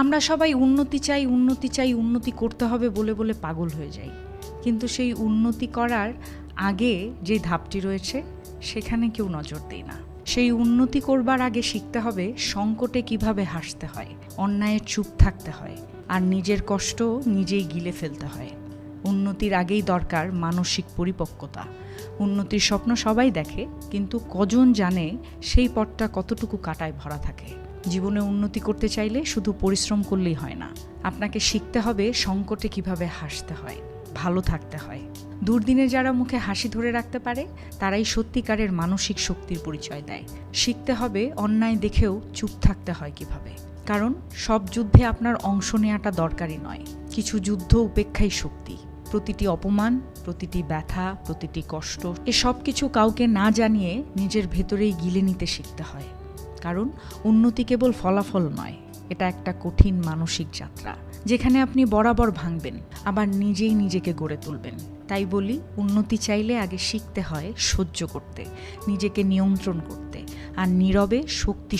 আমরা সবাই উন্নতি চাই, উন্নতি চাই, উন্নতি করতে হবে বলে বলে পাগল হয়ে যাই। কিন্তু সেই উন্নতি করার আগে যে ধাপটি রয়েছে সেখানে কেউ নজর দেয় না। সেই উন্নতি করবার আগে শিখতে হবে সংকটে কিভাবে হাসতে হয়, অন্যায়ের চুপ থাকতে হয়, আর নিজের কষ্ট নিজেই গিলে ফেলতে হয়। উন্নতির আগেই দরকার মানসিক পরিপক্কতা। উন্নতির স্বপ্ন সবাই দেখে, কিন্তু কজন জানে সেই পথটা কতটুকু কাঁটায় ভরা থাকে। জীবনে উন্নতি করতে চাইলে শুধু পরিশ্রম করলেই হয় না, আপনাকে শিখতে হবে সংকটে কিভাবে হাসতে হয়, ভালো থাকতে হয়। দুর্দিনে যারা মুখে হাসি ধরে রাখতে পারে তারাই সত্যিকারের মানসিক শক্তির পরিচয় দেয়। শিখতে হবে অন্যায় দেখেও চুপ থাকতে হয় কিভাবে, কারণ সব যুদ্ধে আপনার অংশ নেওয়াটা দরকারি নয়। কিছু যুদ্ধ উপেক্ষাই শক্তি। প্রতিটি অপমান, প্রতিটি ব্যথা, প্রতিটি কষ্ট, এসব কিছু কাউকে না জানিয়ে নিজের ভেতরেই গিলে নিতে শিখতে হয়। কারণ উন্নতি কেবল ফলাফল নয়, এটা একটা কঠিন মানসিক যাত্রা, যেখানে আপনি বরাবর ভাঙবেন, আবার নিজেই নিজেকে গড়ে তুলবেন। তাই বলি, উন্নতি চাইলে আগে শিখতে হয় সহ্য করতে, নিজেকে নিয়ন্ত্রণ করতে, আর নীরবে শক্তি